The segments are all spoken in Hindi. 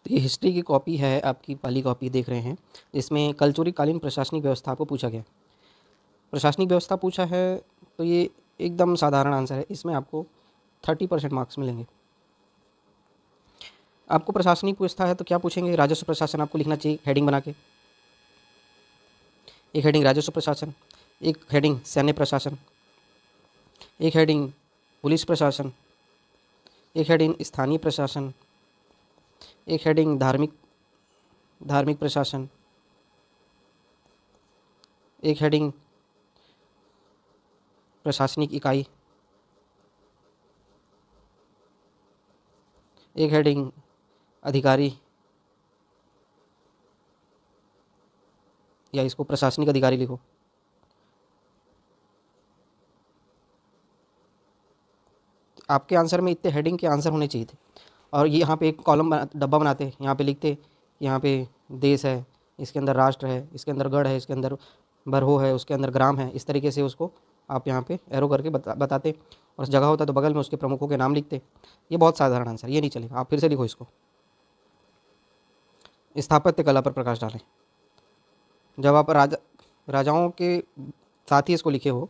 तो ये हिस्ट्री की कॉपी है, आपकी पहली कॉपी देख रहे हैं। इसमें कलचुरीकालीन प्रशासनिक व्यवस्था को पूछा गया। प्रशासनिक व्यवस्था पूछा है तो ये एकदम साधारण आंसर है, इसमें आपको 30% मार्क्स मिलेंगे। आपको प्रशासनिक पूछता है तो क्या पूछेंगे, राजस्व प्रशासन आपको लिखना चाहिए हेडिंग बना के। एक हेडिंग राजस्व प्रशासन, एक हेडिंग सैन्य प्रशासन, एक हेडिंग पुलिस प्रशासन, एक हेडिंग स्थानीय प्रशासन, एक हेडिंग धार्मिक प्रशासन, एक हेडिंग प्रशासनिक इकाई, एक हेडिंग अधिकारी या इसको प्रशासनिक अधिकारी लिखो। आपके आंसर में इतने हेडिंग के आंसर होने चाहिए थे। और ये यहाँ पे एक कॉलम डब्बा बनाते, यहाँ पे लिखते, यहाँ पे देश है, इसके अंदर राष्ट्र है, इसके अंदर गढ़ है, इसके अंदर बरहो है, उसके अंदर ग्राम है। इस तरीके से उसको आप यहाँ पे एरो करके बताते, और जगह होता तो बगल में उसके प्रमुखों के नाम लिखते। ये बहुत साधारण आंसर, ये नहीं चलेगा। आप फिर से लिखो इसको। स्थापत्य कला पर प्रकाश डालें। जब आप राजाओं के साथ ही इसको लिखे हो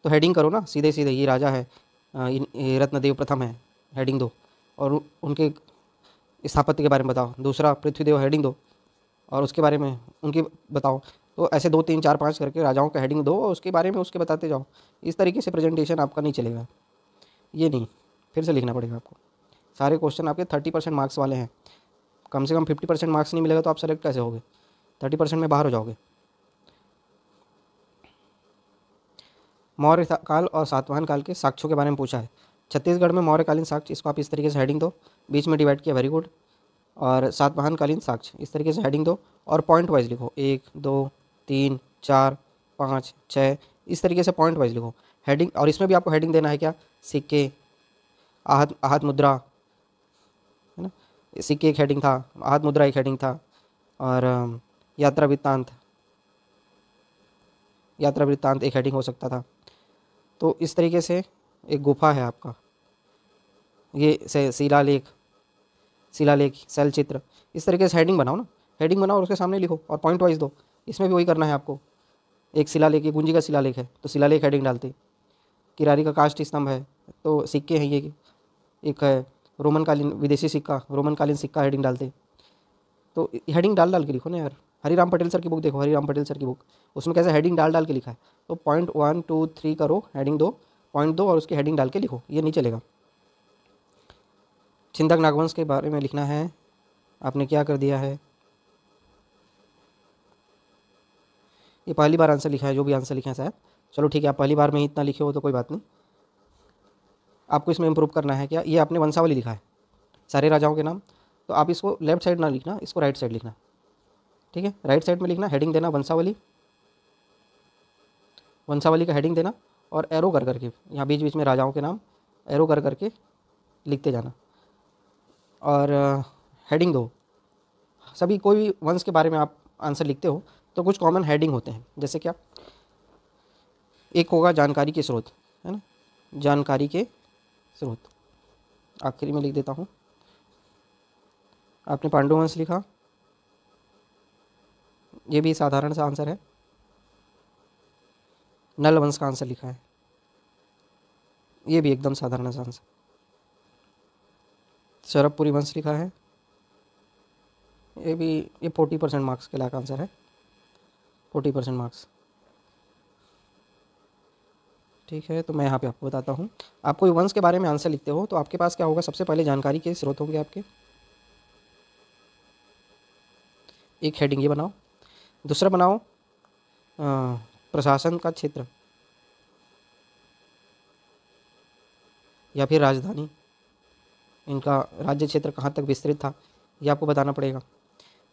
तो हेडिंग करो ना, सीधे सीधे ये राजा है, ये रत्नदेव प्रथम है, हेडिंग दो, और उनके स्थापत्य के बारे में बताओ। दूसरा पृथ्वीदेव, हेडिंग दो, और उसके बारे में उनकी बताओ। तो ऐसे 2 3 4 5 करके राजाओं का हेडिंग दो और उसके बारे में उसके बताते जाओ। इस तरीके से प्रेजेंटेशन आपका नहीं चलेगा, ये नहीं, फिर से लिखना पड़ेगा आपको। सारे क्वेश्चन आपके 30% मार्क्स वाले हैं। कम से कम 50% मार्क्स नहीं मिलेगा तो आप सेलेक्ट कैसे होगे, 30% में बाहर हो जाओगे। मौर्य काल और सातवाहन काल के साक्ष्यों के बारे में पूछा है। छत्तीसगढ़ में मौर्यकालीन साक्ष्य, इसको आप इस तरीके से हेडिंग दो, बीच में डिवाइड किया, वेरी गुड। और सातवाहन कालीन साक्ष्य इस तरीके से हेडिंग दो और पॉइंट वाइज लिखो, 1 2 3 4 5 6, इस तरीके से पॉइंट वाइज लिखो हेडिंग। और इसमें भी आपको हेडिंग देना है क्या, सिक्के, आहत मुद्रा, है ना, सिक्के एक हेडिंग था, आहत मुद्रा एक हेडिंग था, और यात्रा वृत्तांत एक हेडिंग हो सकता था। तो इस तरीके से एक गुफा है आपका, ये शिलालेख, शैल चित्र, इस तरीके से हेडिंग बनाओ ना, हेडिंग बनाओ और उसके सामने लिखो और पॉइंट वाइज दो। इसमें भी वही करना है आपको। एक शिलालेख, ये गुंजी का शिलालेख है तो शिलालेख हेडिंग डालते। किरारी का काष्ठ स्तंभ है तो सिक्के हैं ये। एक है रोमन कालीन विदेशी सिक्का, रोमन कालीन सिक्का, हेडिंग डालते। तो हेडिंग डाल डाल के लिखो ना यार। हरिराम पटेल सर की बुक देखो, हरिराम पटेल सर की बुक, उसमें कैसे हेडिंग डाल डाल के लिखा है। तो पॉइंट 1 2 3 करो, हेडिंग दो, पॉइंट दो और उसकी हेडिंग डाल के लिखो, ये नहीं चलेगा। छिंदक नागवंश के बारे में लिखना है, आपने क्या कर दिया है। ये पहली बार आंसर लिखा है, जो भी आंसर लिखा है शायद। चलो ठीक है, आप पहली बार में ही इतना लिखे हो तो कोई बात नहीं। आपको इसमें इम्प्रूव करना है क्या, ये आपने वंशावली लिखा है, सारे राजाओं के नाम। तो आप इसको लेफ्ट साइड ना लिखना, इसको राइट साइड लिखना, ठीक है। राइट साइड में लिखना, हेडिंग देना वंशावली, वंशावली का हेडिंग देना और एरो कर करके यहाँ बीच बीच में राजाओं के नाम एरो कर करके लिखते जाना। और हेडिंग दो, सभी कोई भी वंश के बारे में आप आंसर लिखते हो तो कुछ कॉमन हेडिंग होते हैं, जैसे क्या, एक होगा जानकारी के स्रोत, है ना, जानकारी के स्रोत, आखिरी में लिख देता हूँ। आपने पांडु वंश लिखा, ये भी साधारण सा आंसर है। नल वंश का आंसर लिखा है, ये भी एकदम साधारण सा आंसर। शरभपुरी वंश लिखा है, ये 40% मार्क्स के लायक आंसर है, 40% मार्क्स, ठीक है। तो मैं यहाँ पे आपको बताता हूँ, आप कोई वंश के बारे में आंसर लिखते हो तो आपके पास क्या होगा, सबसे पहले जानकारी के स्रोत होंगे आपके। एक हेडिंग ये बनाओ, दूसरा बनाओ प्रशासन का क्षेत्र या फिर राजधानी, इनका राज्य क्षेत्र कहाँ तक विस्तृत था ये आपको बताना पड़ेगा।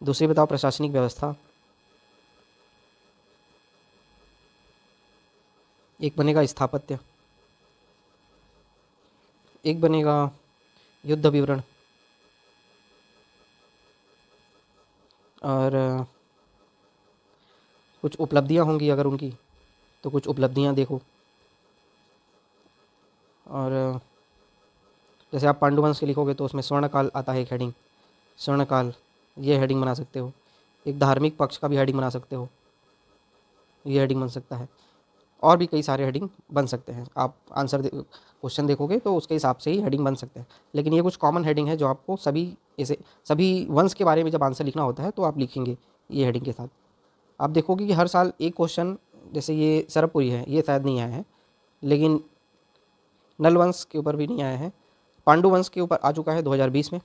दूसरी बताओ प्रशासनिक व्यवस्था, एक बनेगा स्थापत्य, एक बनेगा युद्ध विवरण, और कुछ उपलब्धियां होंगी अगर उनकी तो कुछ उपलब्धियां देखो। और जैसे आप पांडुवंश के लिखोगे तो उसमें स्वर्णकाल आता है एक हेडिंग, स्वर्णकाल, ये हेडिंग बना सकते हो। एक धार्मिक पक्ष का भी हेडिंग बना सकते हो, ये हेडिंग बन सकता है। और भी कई सारे हेडिंग बन सकते हैं। आप क्वेश्चन देखोगे तो उसके हिसाब से ही हेडिंग बन सकते हैं। लेकिन ये कुछ कॉमन हेडिंग है जो आपको सभी वंश के बारे में जब आंसर लिखना होता है तो आप लिखेंगे ये हेडिंग के साथ। आप देखोगे कि हर साल एक क्वेश्चन, जैसे ये सरबपुरी है, ये शायद नहीं आया है, लेकिन नल वंश के ऊपर भी नहीं आया है। पांडु वंश के ऊपर आ चुका है 2020 में,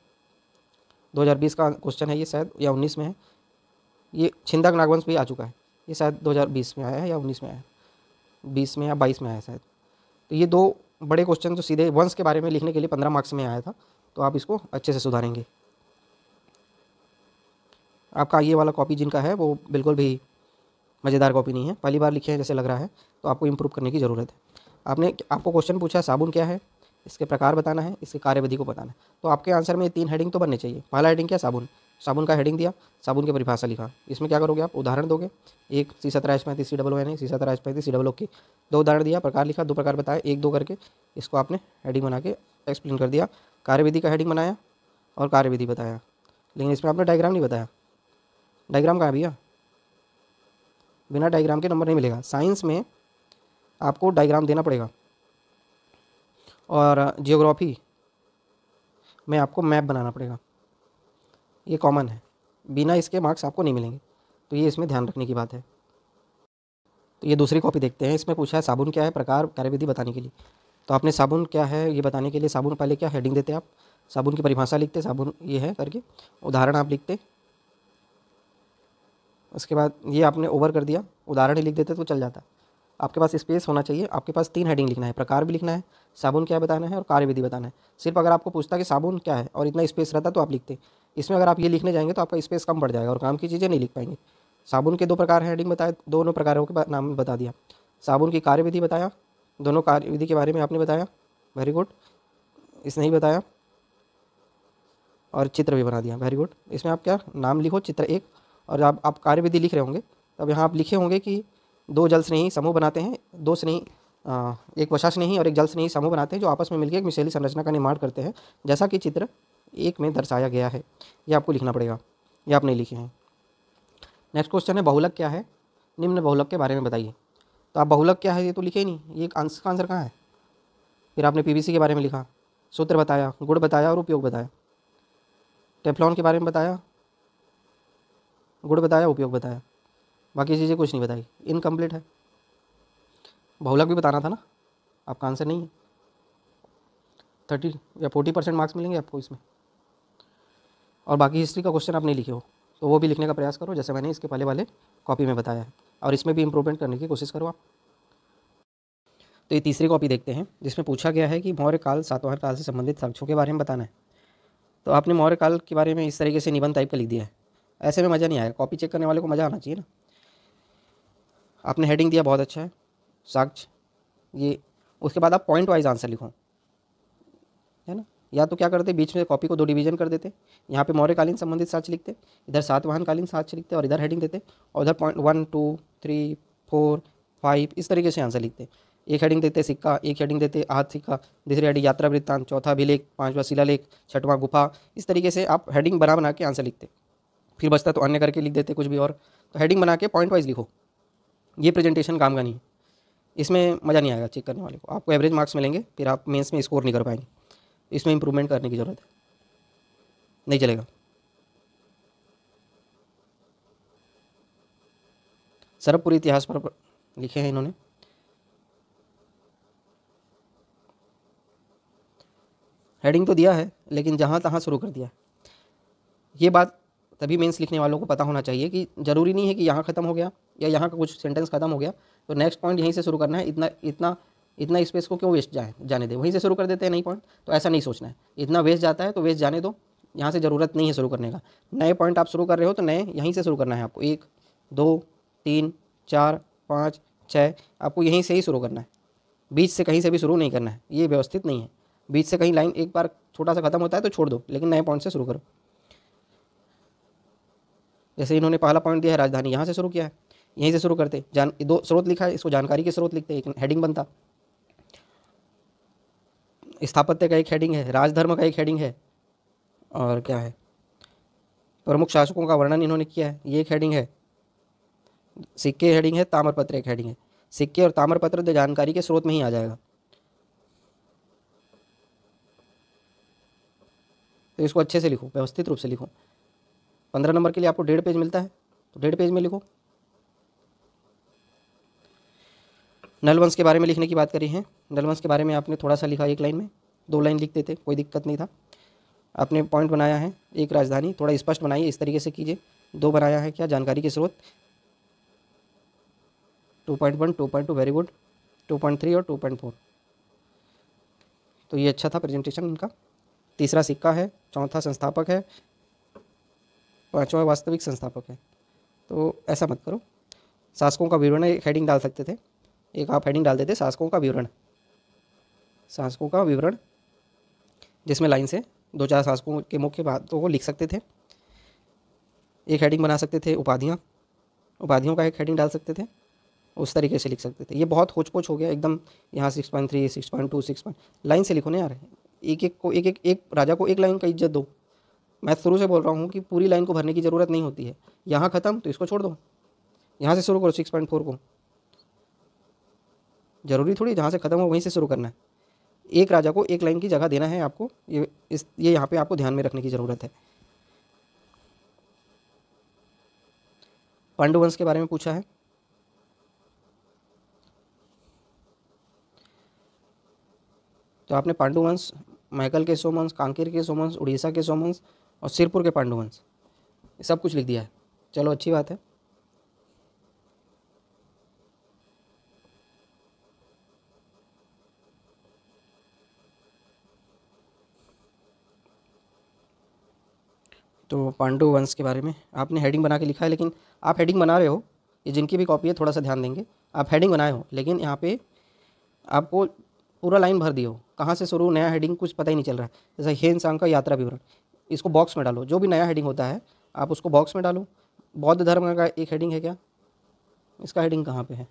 2020 का क्वेश्चन है ये शायद, या 19 में है। ये छिंदक नागवंश भी आ चुका है, ये शायद 2020 में आया है या 19 में आया है, 20 में या 22 में आया है शायद। तो ये दो बड़े क्वेश्चन जो सीधे वंश के बारे में लिखने के लिए 15 मार्क्स में आया था, तो आप इसको अच्छे से सुधारेंगे। आपका ये वाला कॉपी जिनका है वो बिल्कुल भी मज़ेदार कॉपी नहीं है, पहली बार लिखे हैं जैसे लग रहा है, तो आपको इम्प्रूव करने की ज़रूरत है। आपको क्वेश्चन पूछा है साबुन क्या है, इसके प्रकार बताना है, इसकी कार्यविधि को बताना है। तो आपके आंसर में 3 हेडिंग तो बनने चाहिए। पहला हेडिंग क्या, साबुन, साबुन का हेडिंग दिया, साबुन की परिभाषा लिखा। इसमें क्या करोगे आप, उदाहरण दोगे। एक C17H35 COO C17H35 COO की 2 उदाहरण दिया, प्रकार लिखा, 2 प्रकार बताया, 1-2 करके इसको आपने हेडिंग बना के एक्सप्लेन कर दिया। कार्यविधि का हेडिंग बनाया और कार्यविधि बताया, लेकिन इसमें आपने डायग्राम नहीं बताया। डायग्राम कहाँ है भैया, बिना डायग्राम के नंबर नहीं मिलेगा। साइंस में आपको डायग्राम देना पड़ेगा, और जियोग्राफी में आपको मैप बनाना पड़ेगा। ये कॉमन है, बिना इसके मार्क्स आपको नहीं मिलेंगे, तो ये इसमें ध्यान रखने की बात है। तो ये दूसरी कॉपी देखते हैं। इसमें पूछा है साबुन क्या है, प्रकार, कार्यविधि बताने के लिए। तो आपने साबुन क्या है ये बताने के लिए साबुन पहले क्या हेडिंग देते आप, साबुन की परिभाषा लिखते, साबुन ये है करके, उदाहरण आप लिखते। उसके बाद ये आपने ओवर कर दिया, उदाहरण ही लिख देते तो चल जाता। आपके पास स्पेस होना चाहिए। आपके पास 3 हेडिंग लिखना है, प्रकार भी लिखना है, साबुन क्या बताना है और कार्यविधि बताना है। सिर्फ अगर आपको पूछता कि साबुन क्या है और इतना स्पेस रहता तो आप लिखते। इसमें अगर आप ये लिखने जाएंगे तो आपका स्पेस कम पड़ जाएगा और काम की चीज़ें नहीं लिख पाएंगे। साबुन के 2 प्रकार हैं, हेडिंग बताया, दोनों प्रकारों के नाम बता दिया। साबुन की कार्यविधि बताया, दोनों कार्यविधि के बारे में आपने बताया, वेरी गुड। इसने ही बताया, और चित्र भी बना दिया, वेरी गुड। इसमें आप क्या नाम लिखो, चित्र 1। और जब आप कार्यविधि लिख रहे होंगे तब यहाँ आप लिखे होंगे कि 2 जल स्नेही समूह बनाते हैं, 2 स्नेही, एक वसा स्नेही और एक जल स्नेही समूह बनाते हैं, जो आपस में मिलकर एक मिशेली संरचना का निर्माण करते हैं, जैसा कि चित्र 1 में दर्शाया गया है। ये आपको लिखना पड़ेगा, ये आप नहीं लिखे हैं। नेक्स्ट क्वेश्चन है बहुलक क्या है, निम्न बहुलक के बारे में बताइए। तो आप बहुलक क्या है ये तो लिखे ही नहीं, ये आंसर कहाँ है। फिर आपने PVC के बारे में लिखा, सूत्र बताया, गुण बताया और उपयोग बताया। टेफ्लॉन के बारे में बताया, गुण बताया, उपयोग बताया, बाकी चीज़ें कुछ नहीं बताई, इनकम्प्लीट है। बहुलक भी बताना था ना, आपका आंसर नहीं है। 30 या 40% मार्क्स मिलेंगे आपको इसमें। और बाकी हिस्ट्री का क्वेश्चन आप नहीं लिखे हो तो वो भी लिखने का प्रयास करो, जैसे मैंने इसके पहले वाले कॉपी में बताया है, और इसमें भी इम्प्रूवमेंट करने की कोशिश करो आप। तो ये तीसरी कॉपी देखते हैं, जिसमें पूछा गया है कि मौर्य काल सातवाहन काल से संबंधित साक्ष्यों के बारे में बताना है। तो आपने मौर्य काल के बारे में इस तरीके से निबंध टाइप का लिख दिया है, ऐसे में मज़ा नहीं आएगा। कॉपी चेक करने वाले को मज़ा आना चाहिए ना। आपने हेडिंग दिया, बहुत अच्छा है, साक्ष्य ये। उसके बाद आप पॉइंट वाइज आंसर लिखो, है ना। या तो क्या करते, बीच में कॉपी को 2 डिवीजन कर देते, यहाँ पे मौर्यकालीन संबंधित साक्ष्य लिखते, इधर सातवाहनकालीन साक्ष्य लिखते, और इधर हेडिंग देते, और उधर पॉइंट 1 2 3 4 5 इस तरीके से आंसर लिखते। एक हेडिंग देते सिक्का, एक हेडिंग देते आहत सिक्का, दूसरी हेडिंग यात्रा वृत्तांत, चौथा अभिलेख, 5वां शिलालेख, 6वां गुफा। इस तरीके से आप हेडिंग बना के आंसर लिखते। फिर बचता तो अन्य करके लिख देते कुछ भी और। तो हेडिंग बना के पॉइंट वाइज लिखो, ये प्रेजेंटेशन काम का नहीं है, इसमें मज़ा नहीं आएगा चेक करने वाले को। आपको एवरेज मार्क्स मिलेंगे, फिर आप मेंस में स्कोर नहीं कर पाएंगे। इसमें इंप्रूवमेंट करने की ज़रूरत है, नहीं चलेगा। सरबपुरी इतिहास पर लिखे हैं इन्होंने। हेडिंग तो दिया है लेकिन जहाँ तहाँ शुरू कर दिया। ये बात तभी मेंस लिखने वालों को पता होना चाहिए कि ज़रूरी नहीं है कि यहाँ ख़त्म हो गया या यहाँ का कुछ सेंटेंस ख़त्म हो गया तो नेक्स्ट पॉइंट यहीं से शुरू करना है। इतना स्पेस को क्यों वेस्ट जाने दे, वहीं से शुरू कर देते हैं नई पॉइंट। तो ऐसा नहीं सोचना है, इतना वेस्ट जाता है तो वेस्ट जाने दो, यहाँ से ज़रूरत नहीं है शुरू करने का। नए पॉइंट आप शुरू कर रहे हो तो नए यहीं से शुरू करना है आपको। 1 2 3 4 5 6 आपको यहीं से ही शुरू करना है, बीच से कहीं से भी शुरू नहीं करना है। ये व्यवस्थित नहीं है, बीच से कहीं लाइन एक बार छोटा सा खत्म होता है तो छोड़ दो, लेकिन नए पॉइंट से शुरू करो। जैसे इन्होंने पहला पॉइंट दिया है राजधानी, यहाँ से शुरू किया है, यहीं से शुरू करते। 2 स्रोत लिखा है, इसको जानकारी के स्रोत लिखते, एक हेडिंग बनता। स्थापत्य का एक हेडिंग है, राजधर्म का एक हेडिंग है, और क्या है, प्रमुख शासकों का वर्णन इन्होंने किया है, ये एक हेडिंग है। सिक्के हेडिंग है, ताम्रपत्र एक हेडिंग है। सिक्के और ताम्रपत्र तो जानकारी के स्रोत में ही आ जाएगा, तो इसको अच्छे से लिखो, व्यवस्थित रूप से लिखो। 15 नंबर के लिए आपको 1.5 पेज मिलता है, तो 1.5 पेज में लिखो। नलवंश के बारे में लिखने की बात करी है। नलवंश के बारे में आपने थोड़ा सा लिखा, 1 लाइन में, 2 लाइन लिखते थे, कोई दिक्कत नहीं था। आपने पॉइंट बनाया है, एक राजधानी, थोड़ा स्पष्ट बनाइए, इस तरीके से कीजिए। 2 बनाया है, क्या जानकारी के स्रोत। 2.1, 2.2 वेरी गुड, 2.3 और 2.4, तो ये अच्छा था प्रेजेंटेशन इनका। तीसरा सिक्का है, चौथा संस्थापक है, पांचवा वास्तविक संस्थापक है। तो ऐसा मत करो, शासकों का विवरण एक हेडिंग डाल सकते थे, एक आप हेडिंग डाल देते शासकों का विवरण, शासकों का विवरण, जिसमें लाइन से 2-4 शासकों के मुख्य बातों को लिख सकते थे। एक हेडिंग बना सकते थे उपाधियाँ, उपाधियों का एक हेडिंग डाल सकते थे, उस तरीके से लिख सकते थे। ये बहुत होच पोच हो गया एकदम, यहाँ 6.3, 6.2, 6 लाइन से लिखो ना यार। एक एक को एक राजा को एक लाइन का इज्जत दो। मैं शुरू से बोल रहा हूँ कि पूरी लाइन को भरने की ज़रूरत नहीं होती है। यहाँ ख़त्म तो इसको छोड़ दो, यहाँ से शुरू करो 6.4 को। ज़रूरी थोड़ी जहाँ से ख़त्म हो वहीं से शुरू करना है। एक राजा को एक लाइन की जगह देना है आपको, ये यहाँ पे आपको ध्यान में रखने की ज़रूरत है। पांडुवंश के बारे में पूछा है, तो आपने पांडुवंश, महकल के सोमवंश, कांकेर के सोमवंश, उड़ीसा के सोमवंश और सिरपुर के पांडुवंश, सब कुछ लिख दिया है। चलो अच्छी बात है। तो पांडु वंश के बारे में आपने हेडिंग बना के लिखा है, लेकिन आप हेडिंग बना रहे हो, ये जिनकी भी कॉपी है थोड़ा सा ध्यान देंगे। आप हेडिंग बनाए हो, लेकिन यहाँ पे आपको पूरा लाइन भर दिए हो, कहाँ से शुरू, नया हेडिंग कुछ पता ही नहीं चल रहा है। जैसे हेन सांग का यात्रा विवरण, इसको बॉक्स में डालो, जो भी नया हेडिंग होता है आप उसको बॉक्स में डालो। बौद्ध धर्म का एक हेडिंग है क्या, इसका हेडिंग कहाँ पे है,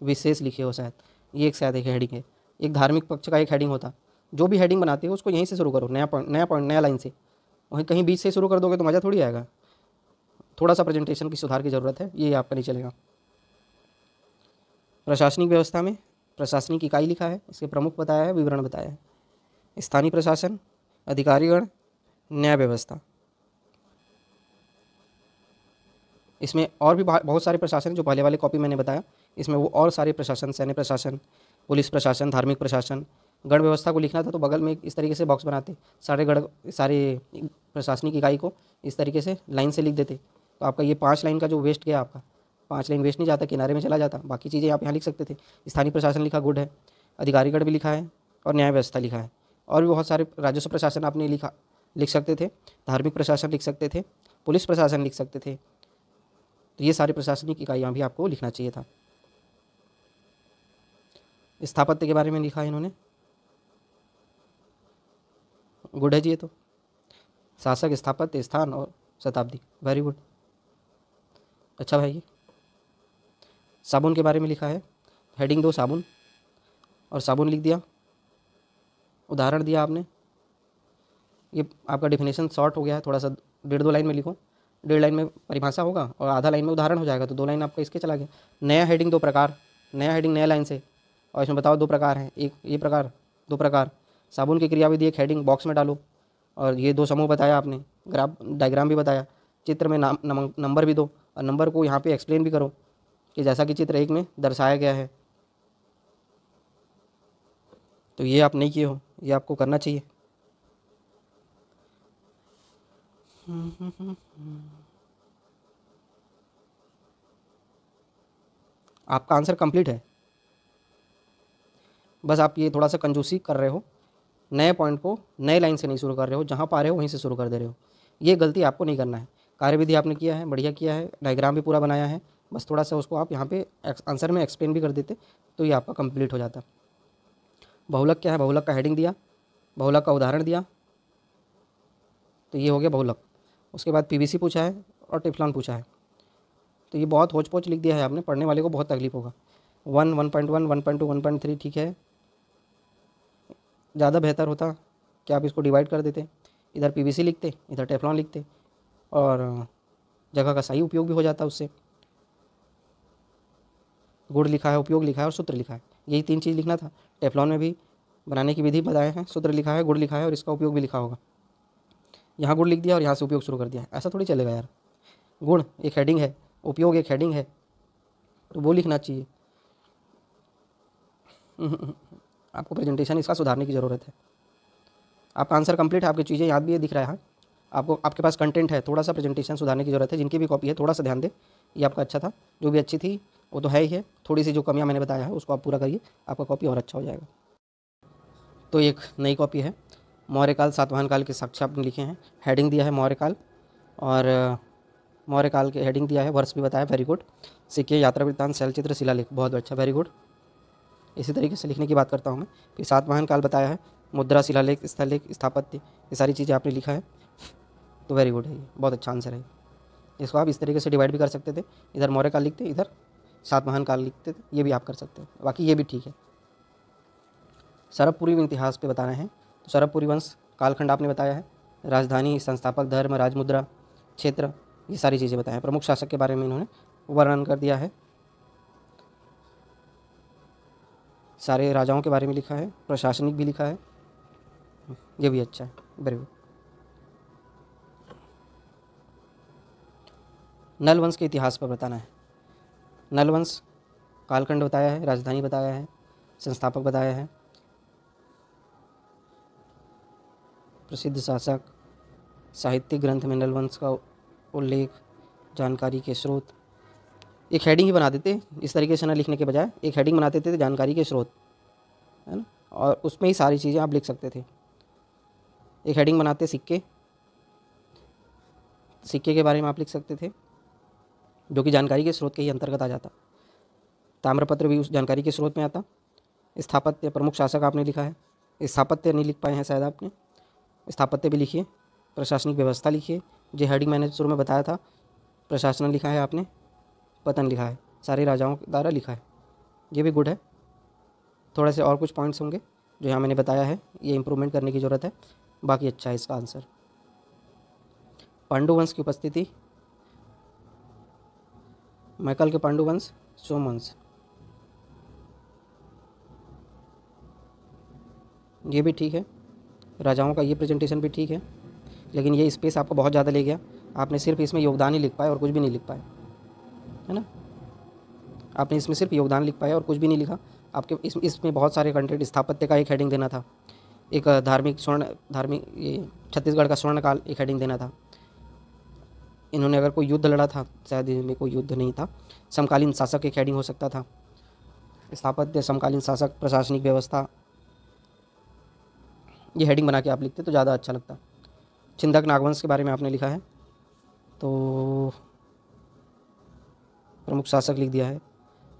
विशेष लिखे हो शायद, ये एक शायद एक हेडिंग है। एक धार्मिक पक्ष का एक हेडिंग होता, जो भी हेडिंग बनाते हो उसको यहीं से शुरू करो, नया पॉइंट नया लाइन से। वहीं कहीं बीच से शुरू कर दोगे तो मज़ा थोड़ी आएगा। थोड़ा सा प्रेजेंटेशन की सुधार की ज़रूरत है, ये आपका नहीं चलेगा। प्रशासनिक व्यवस्था में प्रशासनिक इकाई लिखा है, इसके प्रमुख बताया है, विवरण बताया है। स्थानीय प्रशासन, अधिकारीगण, न्याय व्यवस्था, इसमें और भी बहुत सारे प्रशासन जो पहले वाले कॉपी मैंने बताया, इसमें वो और सारे प्रशासन, सैन्य प्रशासन, पुलिस प्रशासन, धार्मिक प्रशासन, गण व्यवस्था को लिखना था तो बगल में इस तरीके से बॉक्स बनाते, सारे प्रशासनिक इकाई को इस तरीके से लाइन से लिख देते, तो आपका ये 5 लाइन का जो वेस्ट गया, आपका 5 लाइन वेस्ट नहीं जाता, किनारे में चला जाता। बाकी चीज़ें आप यहाँ लिख सकते थे। स्थानीय प्रशासन लिखा, गुड है। अधिकारीगण भी लिखा है और न्याय व्यवस्था लिखा है। और भी बहुत सारे राजस्व प्रशासन आपने लिख सकते थे, धार्मिक प्रशासन लिख सकते थे, पुलिस प्रशासन लिख सकते थे। तो ये सारी प्रशासनिक इकाइयाँ भी आपको लिखना चाहिए था। स्थापत्य के बारे में लिखा है इन्होंने, गुड है जी। ये तो शासक, स्थापत्य, स्थान और शताब्दी, वेरी गुड, अच्छा भाई। साबुन के बारे में लिखा है, हेडिंग 2 साबुन, और साबुन लिख दिया, उदाहरण दिया आपने। ये आपका डेफिनेशन शॉर्ट हो गया है, थोड़ा सा 1.5-2 लाइन में लिखो। 1.5 लाइन में परिभाषा होगा और आधा लाइन में उदाहरण हो जाएगा, तो 2 लाइन आपका इसके चला गया। नया हेडिंग 2 प्रकार, नया हेडिंग नया लाइन से, और इसमें बताओ 2 प्रकार हैं, एक ये प्रकार, 2 प्रकार। साबुन की क्रियाविधि एक हेडिंग बॉक्स में डालो, और ये 2 समूह बताया आपने, ग्राफ डायग्राम भी बताया, चित्र में नंबर भी दो, और नंबर को यहाँ पे एक्सप्लेन भी करो कि जैसा कि चित्र 1 में दर्शाया गया है। तो ये आप नहीं किए हो, ये आपको करना चाहिए। आपका आंसर कंप्लीट है, बस आप ये थोड़ा सा कंजूसी कर रहे हो, नए पॉइंट को नए लाइन से नहीं शुरू कर रहे हो, जहाँ पा रहे हो वहीं से शुरू कर दे रहे हो। ये गलती आपको नहीं करना है। कार्यविधि आपने किया है, बढ़िया किया है, डायग्राम भी पूरा बनाया है, बस थोड़ा सा उसको आप यहाँ पे आंसर में एक्सप्लेन भी कर देते तो ये आपका कंप्लीट हो जाता। बहुलक क्या है, बहुलक का हेडिंग दिया, बहुलक का उदाहरण दिया, तो ये हो गया बहुलक। उसके बाद पीवीसी पूछा है और टेफ्लॉन पूछा है, तो ये बहुत होच पोच लिख दिया है आपने, पढ़ने वाले को बहुत तकलीफ होगा। 1, 1.1, 1.2, 1.3 ठीक है, ज़्यादा बेहतर होता क्या आप इसको डिवाइड कर देते, इधर पीवीसी लिखते, इधर टेफ्लॉन लिखते, और जगह का सही उपयोग भी हो जाता उससे। गुण लिखा है, उपयोग लिखा है और सूत्र लिखा है, यही 3 चीज़ लिखना था। टेफ्लॉन में भी बनाने की विधि बताए हैं, सूत्र लिखा है, गुण लिखा है और इसका उपयोग भी लिखा होगा। यहाँ गुण लिख दिया और यहाँ से उपयोग शुरू कर दिया, ऐसा थोड़ी चलेगा यार। गुण एक हेडिंग है, उपयोग एक हेडिंग है, तो वो लिखना चाहिए। आपको प्रेजेंटेशन इसका सुधारने की ज़रूरत है। आपका आंसर कंप्लीट है, आपकी चीज़ें याद भी है, दिख रहा है। आपको आपके पास कंटेंट है, थोड़ा सा प्रेजेंटेशन सुधारने की ज़रूरत है। जिनकी भी कॉपी है थोड़ा सा ध्यान दें। ये आपका अच्छा था, जो भी अच्छी थी वो तो है ही है, थोड़ी सी जो कमियाँ मैंने बताया है उसको आप पूरा करिए, आपका कॉपी और अच्छा हो जाएगा। तो एक नई कॉपी है, मौर्यकाल सातवाहन काल के साक्ष्य आपने लिखे हैं, हेडिंग दिया है मौर्यकाल, और मौर्यकाल के हेडिंग दिया है, वर्ष भी बताया, वेरी गुड। सिक्के, यात्रा वृत्तांत, शैलचित्र, शिलालेख, बहुत अच्छा, वेरी गुड। इसी तरीके से लिखने की बात करता हूँ मैं कि सातवाहन काल बताया है, मुद्रा, शिलालेख, स्थललेख, स्थापत्य, ये सारी चीज़ें आपने लिखा है, तो वेरी गुड है, ये बहुत अच्छा आंसर है। इसको आप इस तरीके से डिवाइड भी कर सकते थे, इधर मौर्यकाल लिखते, इधर सातवाहन काल लिखते थे, ये भी आप कर सकते हैं, बाकी ये भी ठीक है। सरबपुरी इतिहास पे बताना है, तो सरबपुरी वंश कालखंड आपने बताया है, राजधानी, संस्थापक, धर्म, राजमुद्रा, क्षेत्र, ये सारी चीज़ें बताएं। प्रमुख शासक के बारे में इन्होंने वर्णन कर दिया है, सारे राजाओं के बारे में लिखा है, प्रशासनिक भी लिखा है, ये भी अच्छा है, वेरी गुड। नल वंश के इतिहास पर बताना है। नल वंश कालखंड बताया है, राजधानी बताया है, संस्थापक बताया है, प्रसिद्ध शासक, साहित्यिक ग्रंथ में नल वंश का उल्लेख, जानकारी के स्रोत। एक हेडिंग ही बना देते, इस तरीके से ना लिखने के बजाय एक हेडिंग बना देते थे, जानकारी के स्रोत, है ना, और उसमें ही सारी चीज़ें आप लिख सकते थे। एक हेडिंग बनाते सिक्के, सिक्के के बारे में आप लिख सकते थे, जो कि जानकारी के स्रोत के ही अंतर्गत आ जाता। ताम्रपत्र भी उस जानकारी के स्रोत में आता। स्थापत्य, प्रमुख शासक आपने लिखा है, स्थापत्य नहीं लिख पाए हैं शायद आपने, स्थापत्य भी लिखिए। प्रशासनिक व्यवस्था लिखिए, जो हेडिंग मैंने शुरू में बताया था, प्रशासन लिखा है आपने, पतन लिखा है, सारे राजाओं द्वारा लिखा है, ये भी गुड है। थोड़े से और कुछ पॉइंट्स होंगे जो यहाँ मैंने बताया है, ये इंप्रूवमेंट करने की ज़रूरत है, बाकी अच्छा है इसका आंसर। पांडुवंश की उपस्थिति, मैकल के पांडुवंश, सोमवंश, ये भी ठीक है। राजाओं का ये प्रेजेंटेशन भी ठीक है, लेकिन ये स्पेस आपको बहुत ज़्यादा ले गया, आपने सिर्फ इसमें योगदान ही लिख पाए और कुछ भी नहीं लिख पाए, है ना। आपने इसमें सिर्फ योगदान लिख पाए और कुछ भी नहीं लिखा। आपके इसमें बहुत सारे कंटेंट, स्थापत्य का एक हेडिंग देना था, एक धार्मिक ये छत्तीसगढ़ का स्वर्णकाल एक हेडिंग देना था। इन्होंने अगर कोई युद्ध लड़ा था, शायद इनमें कोई युद्ध नहीं था। समकालीन शासक एक हेडिंग हो सकता था, स्थापत्य, समकालीन शासक, प्रशासनिक व्यवस्था, ये हेडिंग बना के आप लिखते तो ज़्यादा अच्छा लगता। छिंदक नागवंश के बारे में आपने लिखा है, तो प्रमुख शासक लिख दिया है।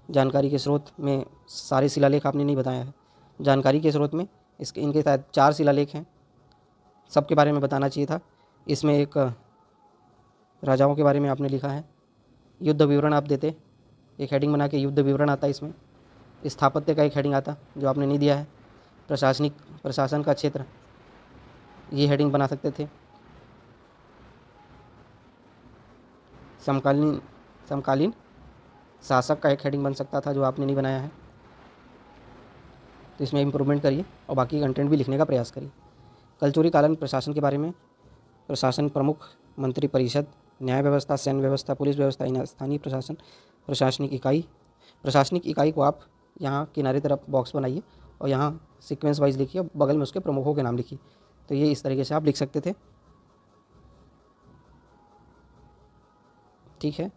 जानकारी के स्रोत में सारे शिलालेख आपने नहीं बताया है, जानकारी के स्रोत में इनके शायद 4 शिलालेख हैं, सबके बारे में बताना चाहिए था। इसमें एक राजाओं के बारे में आपने लिखा है, युद्ध विवरण आप देते, एक हेडिंग बना के युद्ध विवरण आता, इसमें स्थापत्य का एक हेडिंग आता जो आपने नहीं दिया है। प्रशासन का क्षेत्र, ये हेडिंग बना सकते थे। समकालीन शासक का एक हेडिंग बन सकता था जो आपने नहीं बनाया है, तो इसमें इम्प्रूवमेंट करिए और बाकी कंटेंट भी लिखने का प्रयास करिए। कलचुरी कालीन प्रशासन के बारे में, प्रशासन प्रमुख, मंत्री परिषद, न्याय व्यवस्था, सैन्य व्यवस्था, पुलिस व्यवस्था, स्थानीय प्रशासन, प्रशासनिक इकाई को आप यहाँ किनारे तरफ बॉक्स बनाइए और यहाँ सीक्वेंस वाइज लिखिए, बगल में उसके प्रमुखों के नाम लिखिए, तो ये इस तरीके से आप लिख सकते थे, ठीक है।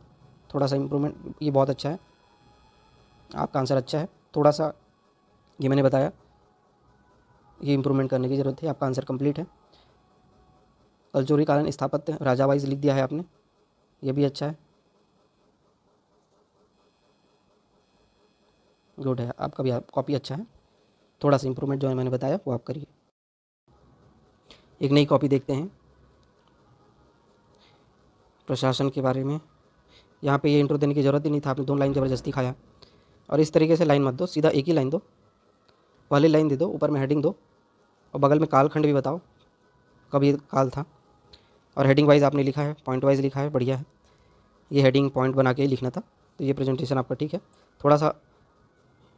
थोड़ा सा इम्प्रूवमेंट, ये बहुत अच्छा है, आपका आंसर अच्छा है, थोड़ा सा ये मैंने बताया, ये इम्प्रूवमेंट करने की ज़रूरत है। आपका आंसर कंप्लीट है। कलचुरी कालीन स्थापत्य राजा वाइज लिख दिया है आपने, ये भी अच्छा है, गुड है, आपका भी कॉपी अच्छा है। थोड़ा सा इम्प्रूवमेंट जो है मैंने बताया वो आप करिए। एक नई कॉपी देखते हैं प्रशासन के बारे में। यहाँ पे ये इंट्रो देने की ज़रूरत ही नहीं था, आपने 2 लाइन ज़बरदस्ती खाया, और इस तरीके से लाइन मत दो, सीधा एक ही लाइन दो, पहले लाइन दे दो, ऊपर में हेडिंग दो, और बगल में कालखंड भी बताओ कब ये काल था। और हेडिंग वाइज आपने लिखा है, पॉइंट वाइज लिखा है, बढ़िया है। ये हेडिंग पॉइंट बना के ही लिखना था। तो ये प्रेजेंटेशन आपका ठीक है। थोड़ा सा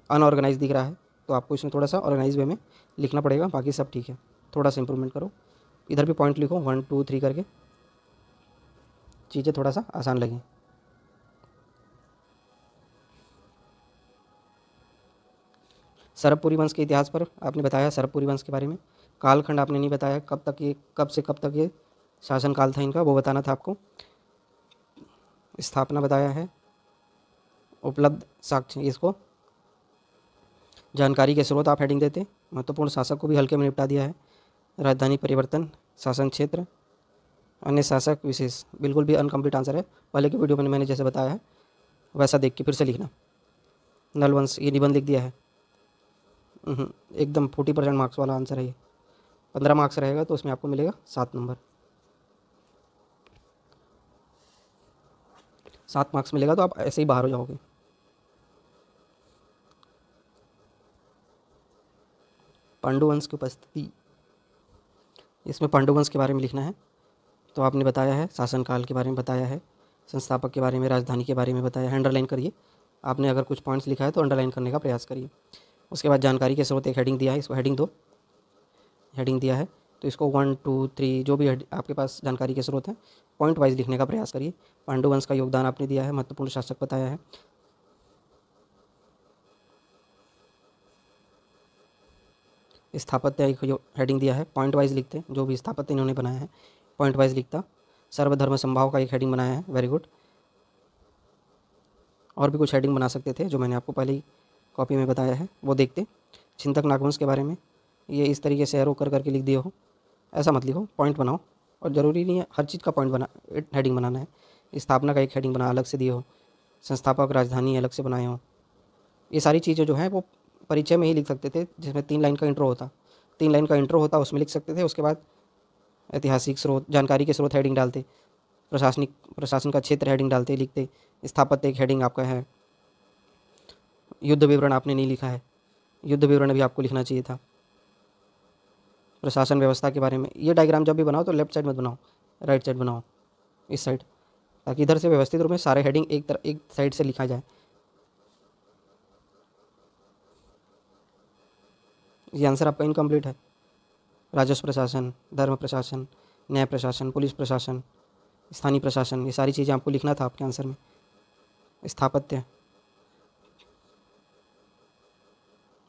अनऑर्गेनाइज दिख रहा है तो आपको इसमें थोड़ा सा ऑर्गेनाइज वे में लिखना पड़ेगा, बाकी सब ठीक है। थोड़ा सा इंप्रूवमेंट करो, इधर भी पॉइंट लिखो 1 2 3 करके, चीज़ें थोड़ा सा आसान लगें। सरबपुरी वंश के इतिहास पर आपने बताया, सरबपुरी वंश के बारे में। कालखंड आपने नहीं बताया, कब से कब तक ये शासनकाल था इनका, वो बताना था आपको। स्थापना बताया है, उपलब्ध साक्ष्य, इसको जानकारी के स्रोत आप हेडिंग देते। महत्वपूर्ण शासक को भी हल्के में निपटा दिया है। राजधानी परिवर्तन, शासन क्षेत्र, अन्य शासक विशेष, बिल्कुल भी अनकम्प्लीट आंसर है। पहले की वीडियो में मैंने जैसे बताया है वैसा देख के फिर से लिखना। नलवंश, ये निबंध लिख दिया है। एकदम 40% मार्क्स वाला आंसर है ये। 15 मार्क्स रहेगा तो उसमें आपको मिलेगा 7 नंबर। 7 मार्क्स मिलेगा तो आप ऐसे ही बाहर हो जाओगे। पांडुवंश की उपस्थिति, इसमें पांडुवंश के बारे में लिखना है। तो आपने बताया है, शासनकाल के बारे में बताया है, संस्थापक के बारे में, राजधानी के बारे में बताया है। अंडरलाइन करिए, आपने अगर कुछ पॉइंट्स लिखा है तो अंडरलाइन करने का प्रयास करिए। उसके बाद जानकारी के स्रोत, एक हेडिंग दिया है, इसको हेडिंग दो। हेडिंग दिया है तो इसको 1 2 3 जो भी आपके पास जानकारी के स्रोत हैं पॉइंट वाइज लिखने का प्रयास करिए। पांडुवंश का योगदान आपने दिया है, महत्वपूर्ण शासक बताया है। स्थापत्य एक हेडिंग दिया है, पॉइंट वाइज लिखते, जो भी स्थापत्य इन्होंने बनाया है पॉइंट वाइज लिखता। सर्वधर्म संभाव का एक हेडिंग बनाया है, वेरी गुड। और भी कुछ हेडिंग बना सकते थे जो मैंने आपको पहले ही कॉपी में बताया है, वो देखते। चिंतक नागवंश के बारे में, ये इस तरीके से एरो कर करके लिख दिए हो, ऐसा मत लिखो, पॉइंट बनाओ। और ज़रूरी नहीं है हर चीज़ का पॉइंट बना हेडिंग बनाना है। स्थापना का एक हेडिंग बना अलग से दिए हो, संस्थापक राजधानी अलग से बनाए हो। ये सारी चीज़ें जो हैं वो परिचय में ही लिख सकते थे, जिसमें 3 लाइन का इंट्रो होता। 3 लाइन का इंट्रो होता, उसमें लिख सकते थे। उसके बाद ऐतिहासिक स्रोत, जानकारी के स्रोत हेडिंग डालते। प्रशासन का क्षेत्र हेडिंग डालते, लिखते। स्थापत्य एक हेडिंग आपका है। युद्ध विवरण आपने नहीं लिखा है, युद्ध विवरण भी आपको लिखना चाहिए था। प्रशासन व्यवस्था के बारे में, ये डायग्राम जब भी बनाओ तो लेफ्ट साइड मत बनाओ, राइट साइड बनाओ, इस साइड, ताकि इधर से व्यवस्थित रूप में सारे हेडिंग एक साइड से लिखा जाए। ये आंसर आपका इनकम्प्लीट है। राजस्व प्रशासन, धर्म प्रशासन, न्याय प्रशासन, पुलिस प्रशासन, स्थानीय प्रशासन, ये सारी चीज़ें आपको लिखना था आपके आंसर में। स्थापत्य,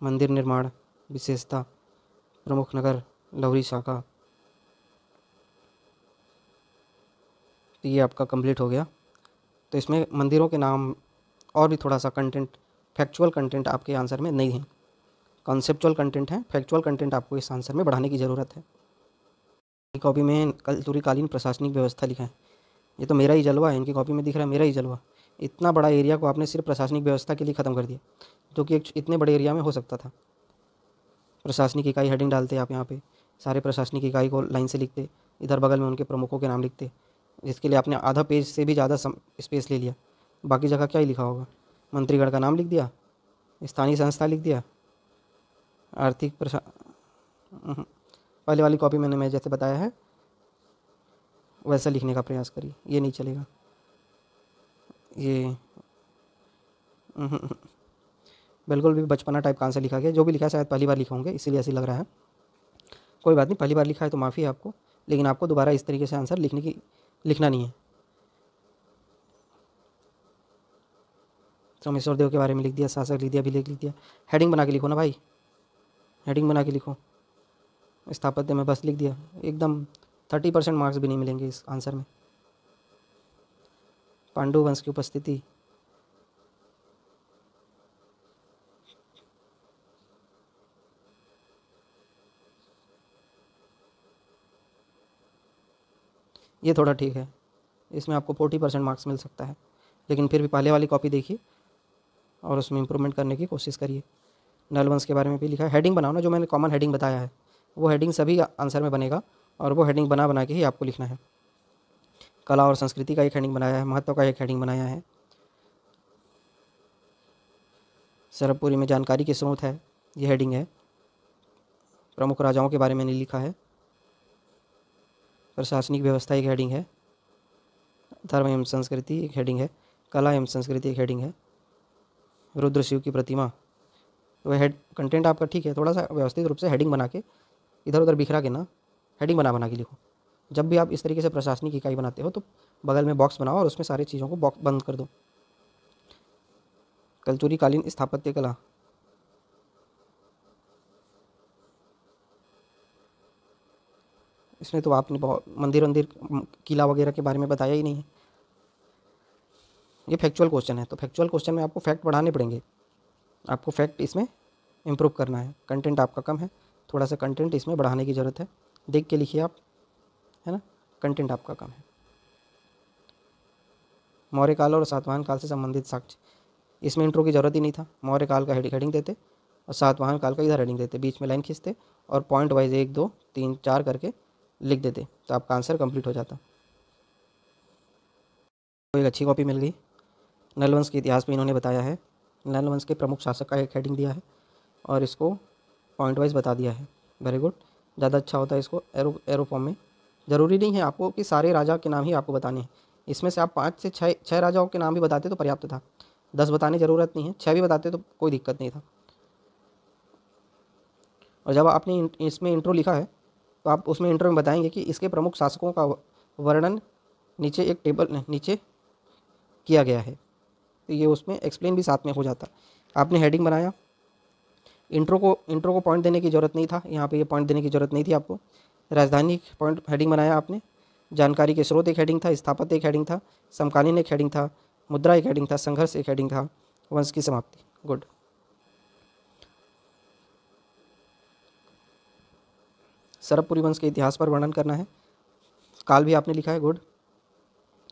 मंदिर निर्माण, विशेषता, प्रमुख नगर, लवरी शाखा, तो ये आपका कंप्लीट हो गया। तो इसमें मंदिरों के नाम और भी थोड़ा सा कंटेंट, फैक्चुअल कंटेंट आपके आंसर में नहीं है, कॉन्सेप्चुअल कंटेंट है। फैक्चुअल कंटेंट आपको इस आंसर में बढ़ाने की ज़रूरत है। कॉपी में कलचुरीकालीन प्रशासनिक व्यवस्था लिखा है, ये तो मेरा ही जलवा है, इनकी कॉपी में दिख रहा है मेरा ही जलवा। इतना बड़ा एरिया को आपने सिर्फ प्रशासनिक व्यवस्था के लिए ख़त्म कर दिया, जो कि एक इतने बड़े एरिया में हो सकता था। प्रशासनिक इकाई हेडिंग डालते आप यहाँ पे, सारे प्रशासनिक इकाई को लाइन से लिखते, इधर बगल में उनके प्रमुखों के नाम लिखते, जिसके लिए आपने आधा पेज से भी ज़्यादा स्पेस ले लिया। बाकी जगह क्या ही लिखा होगा, मंत्रीगण का नाम लिख दिया, स्थानीय संस्था लिख दिया, आर्थिक पहले वाली कॉपी मैं जैसे बताया है वैसा लिखने का प्रयास करिए, ये नहीं चलेगा। ये बिल्कुल भी बचपना टाइप का आंसर लिखा गया, जो भी लिखा है शायद पहली बार लिखे होंगे इसीलिए ऐसे लग रहा है। कोई बात नहीं, पहली बार लिखा है तो माफ़ी है आपको, लेकिन आपको दोबारा इस तरीके से आंसर लिखना नहीं है। सोमेश्वर देव के बारे में लिख दिया, शासक लिख दिया, अभिलेख लिख दिया। हेडिंग बना के लिखो ना भाई, हेडिंग बना के लिखो। स्थापत्य में बस लिख दिया, एकदम 30% मार्क्स भी नहीं मिलेंगे इस आंसर में। पांडु वंश की उपस्थिति, ये थोड़ा ठीक है, इसमें आपको 40% मार्क्स मिल सकता है, लेकिन फिर भी पहले वाली कॉपी देखिए और उसमें इम्प्रूवमेंट करने की कोशिश करिए। नलवंश के बारे में भी लिखा है, हेडिंग बनाओ ना, जो मैंने कॉमन हेडिंग बताया है वो हेडिंग सभी आंसर में बनेगा, और वो हेडिंग बना बना के ही आपको लिखना है। कला और संस्कृति का एक हेडिंग बनाया है, महत्व का एक हेडिंग बनाया है। सरबपुरी में जानकारी के स्रोत है, ये हेडिंग है। प्रमुख राजाओं के बारे में नहीं लिखा है। प्रशासनिक व्यवस्था एक हेडिंग है। धर्म एवं संस्कृति एक हेडिंग है। कला एवं संस्कृति एक हेडिंग है। रुद्र शिव की प्रतिमा, तो हेड कंटेंट आपका ठीक है, थोड़ा सा व्यवस्थित रूप से हेडिंग बना के इधर उधर बिखरा के ना हेडिंग बना के लिखो। जब भी आप इस तरीके से प्रशासनिक इकाई बनाते हो तो बगल में बॉक्स बनाओ और उसमें सारी चीज़ों को बॉक्स बंद कर दो। कलचुरी कालीन स्थापत्य कला, इसमें तो आपने बहुत मंदिर वंदिर किला वगैरह के बारे में बताया ही नहीं है। ये फैक्चुअल क्वेश्चन है, तो फैक्चुअल क्वेश्चन में आपको फैक्ट बढ़ाने पड़ेंगे, आपको फैक्ट इसमें इम्प्रूव करना है। कंटेंट आपका कम है, थोड़ा सा कंटेंट इसमें बढ़ाने की ज़रूरत है। देख के लिखिए आप, है ना, कंटेंट आपका कम है। मौर्य काल और सातवाहन काल से संबंधित साक्ष्य, इसमें इंट्रो की ज़रूरत ही नहीं था। मौर्य काल का हेडिंग देते और सातवाहन काल का इधर हेडिंग देते, बीच में लाइन खींचते और पॉइंट वाइज 1 2 3 4 करके लिख देते, तो आपका आंसर कंप्लीट हो जाता। तो एक अच्छी कॉपी मिल गई। नल वंश के इतिहास में इन्होंने बताया है, नल वंश के प्रमुख शासक का एक हेडिंग दिया है और इसको पॉइंट वाइज बता दिया है। वेरी गुड, ज़्यादा अच्छा होता है इसको एरो फॉर्म में। ज़रूरी नहीं है आपको कि सारे राजा के नाम ही आपको बताने हैं, इसमें से आप 5 से 6 राजाओं के नाम भी बताते तो पर्याप्त था। 10 बताने की ज़रूरत नहीं है, 6 भी बताते तो कोई दिक्कत नहीं था। और जब आपने इसमें इंट्रो लिखा है तो आप उसमें इंट्रो में बताएंगे कि इसके प्रमुख शासकों का वर्णन नीचे एक टेबल नीचे किया गया है, तो ये उसमें एक्सप्लेन भी साथ में हो जाता। आपने हेडिंग बनाया, इंट्रो को पॉइंट देने की ज़रूरत नहीं था, यहाँ पे ये पॉइंट देने की ज़रूरत नहीं थी आपको। राजधानी पॉइंट हेडिंग बनाया आपने, जानकारी के स्रोत एक हेडिंग था, स्थापत्य एक हेडिंग था, समकालीन एक हेडिंग था, मुद्रा एक हेडिंग था, संघर्ष एक हेडिंग था, वंश की समाप्ति। गुड। सरबपुरी वंश के इतिहास पर वर्णन करना है, काल भी आपने लिखा है। गुड।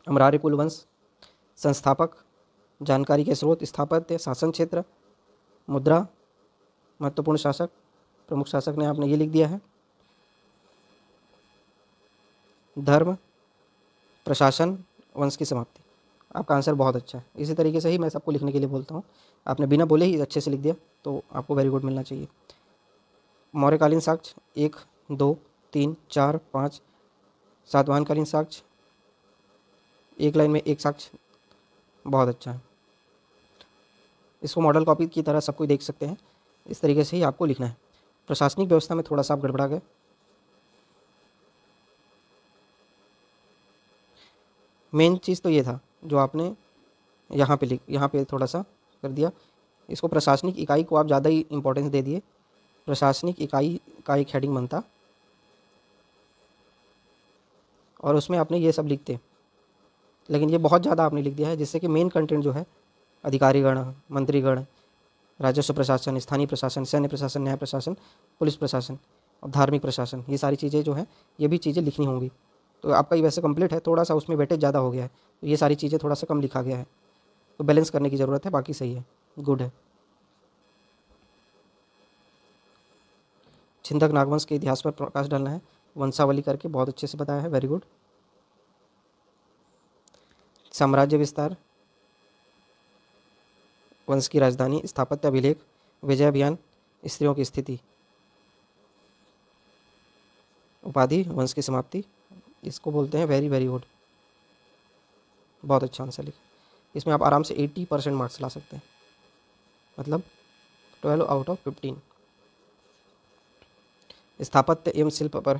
अमरार्य कुल वंश, संस्थापक, जानकारी के स्रोत, स्थापत्य, शासन क्षेत्र, मुद्रा, महत्वपूर्ण शासक, प्रमुख शासक ने आपने ये लिख दिया है। धर्म, प्रशासन, वंश की समाप्ति। आपका आंसर बहुत अच्छा है। इसी तरीके से ही मैं सबको लिखने के लिए बोलता हूँ, आपने बिना बोले ही अच्छे से लिख दिया तो आपको वेरी गुड मिलना चाहिए। मौर्यकालीन साक्ष्य 1 2 3 4 5, सातवाहनकालीन साक्ष्य एक लाइन में एक साक्ष्य, बहुत अच्छा है। इसको मॉडल कॉपी की तरह सब कोई देख सकते हैं, इस तरीके से ही आपको लिखना है। प्रशासनिक व्यवस्था में थोड़ा सा आप गड़बड़ा गए। मेन चीज़ तो ये था जो आपने यहाँ पे थोड़ा सा कर दिया। इसको प्रशासनिक इकाई को आप ज़्यादा ही इम्पोर्टेंस दे दिए, प्रशासनिक इकाई का एक हेडिंग बनता और उसमें आपने ये सब लिखते, लेकिन ये बहुत ज़्यादा आपने लिख दिया है, जिससे कि मेन कंटेंट जो है अधिकारीगण, मंत्रीगण, राजस्व प्रशासन, स्थानीय प्रशासन, सैन्य प्रशासन, न्याय प्रशासन, पुलिस प्रशासन और धार्मिक प्रशासन, ये सारी चीज़ें जो हैं ये भी चीज़ें लिखनी होंगी। तो आपका ये वैसे कंप्लीट है, थोड़ा सा उसमें वेटेज ज़्यादा हो गया है, तो ये सारी चीज़ें थोड़ा सा कम लिखा गया है, तो बैलेंस करने की ज़रूरत है, बाकी सही है। गुड है। छिंदक नागवंश के इतिहास पर प्रकाश डालना है, वंशावली करके बहुत अच्छे से बताया है, वेरी गुड। साम्राज्य विस्तार, वंश की राजधानी, स्थापत्य अभिलेख, विजय अभियान, स्त्रियों की स्थिति, उपाधि, वंश की समाप्ति, इसको बोलते हैं वेरी वेरी गुड, बहुत अच्छा आंसर लिखा। इसमें आप आराम से 80% मार्क्स ला सकते हैं, मतलब 12 आउट ऑफ 15। स्थापत्य एवं शिल्प पर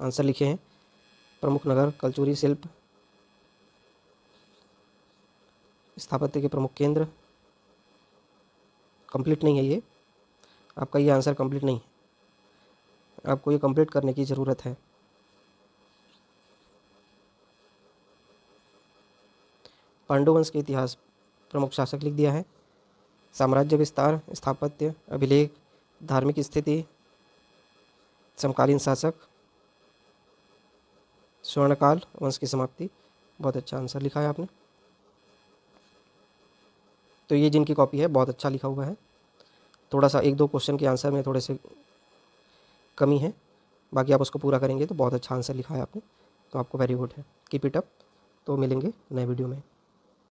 आंसर लिखे हैं, प्रमुख नगर, कलचुरी शिल्प, स्थापत्य के प्रमुख केंद्र। कंप्लीट नहीं है ये, आपका ये आंसर कंप्लीट नहीं है, आपको ये कंप्लीट करने की ज़रूरत है। पांडु वंश के इतिहास, प्रमुख शासक लिख दिया है, साम्राज्य विस्तार, स्थापत्य, अभिलेख, धार्मिक स्थिति, समकालीन शासक, स्वर्णकाल, वंश की समाप्ति। बहुत अच्छा आंसर लिखा है आपने। तो ये जिनकी कॉपी है बहुत अच्छा लिखा हुआ है, थोड़ा सा 1 2 क्वेश्चन के आंसर में थोड़े से कमी है, बाकी आप उसको पूरा करेंगे तो बहुत अच्छा आंसर लिखा है आपने, तो आपको वेरी गुड है। Keep it up. तो मिलेंगे नए वीडियो में।